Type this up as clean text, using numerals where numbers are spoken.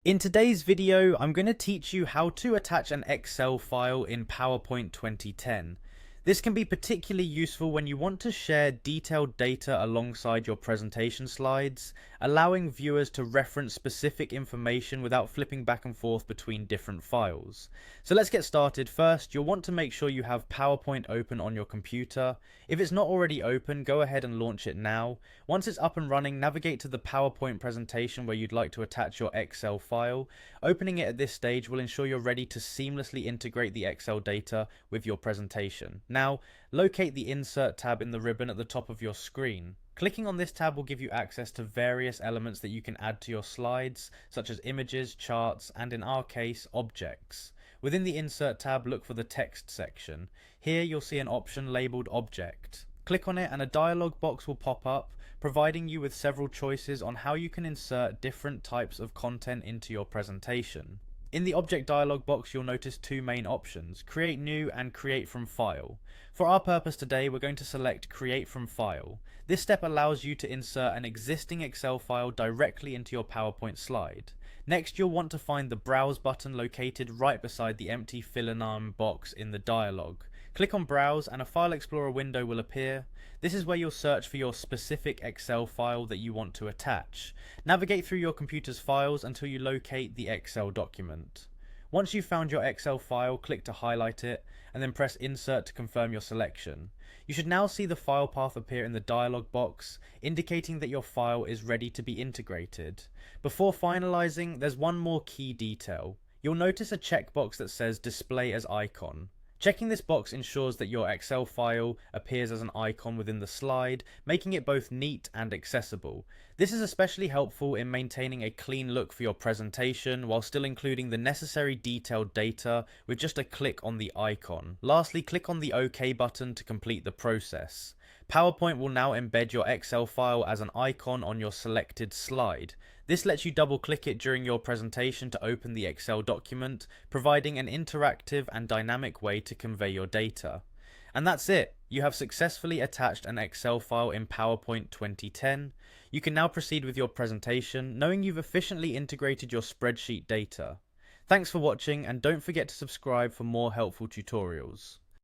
In today's video, I'm going to teach you how to attach an Excel file in PowerPoint 2010. This can be particularly useful when you want to share detailed data alongside your presentation slides, allowing viewers to reference specific information without flipping back and forth between different files. So let's get started. First, you'll want to make sure you have PowerPoint open on your computer. If it's not already open, go ahead and launch it now. Once it's up and running, navigate to the PowerPoint presentation where you'd like to attach your Excel file. Opening it at this stage will ensure you're ready to seamlessly integrate the Excel data with your presentation. Now, locate the Insert tab in the ribbon at the top of your screen. Clicking on this tab will give you access to various elements that you can add to your slides, such as images, charts, and in our case, objects. Within the Insert tab, look for the text section. Here you'll see an option labeled Object. Click on it and a dialog box will pop up, providing you with several choices on how you can insert different types of content into your presentation. In the Object dialog box, you'll notice two main options, Create New and Create from File. For our purpose today, we're going to select Create from File. This step allows you to insert an existing Excel file directly into your PowerPoint slide. Next, you'll want to find the Browse button located right beside the empty Fill in Name box in the dialog. Click on Browse and a File Explorer window will appear. This is where you'll search for your specific Excel file that you want to attach. Navigate through your computer's files until you locate the Excel document. Once you've found your Excel file, click to highlight it and then press Insert to confirm your selection. You should now see the file path appear in the dialog box, indicating that your file is ready to be integrated. Before finalizing, there's one more key detail. You'll notice a checkbox that says Display as Icon. Checking this box ensures that your Excel file appears as an icon within the slide, making it both neat and accessible. This is especially helpful in maintaining a clean look for your presentation while still including the necessary detailed data with just a click on the icon. Lastly, click on the OK button to complete the process. PowerPoint will now embed your Excel file as an icon on your selected slide. This lets you double click it during your presentation to open the Excel document, providing an interactive and dynamic way to convey your data. And that's it. You have successfully attached an Excel file in PowerPoint 2010. You can now proceed with your presentation, knowing you've efficiently integrated your spreadsheet data. Thanks for watching, and don't forget to subscribe for more helpful tutorials.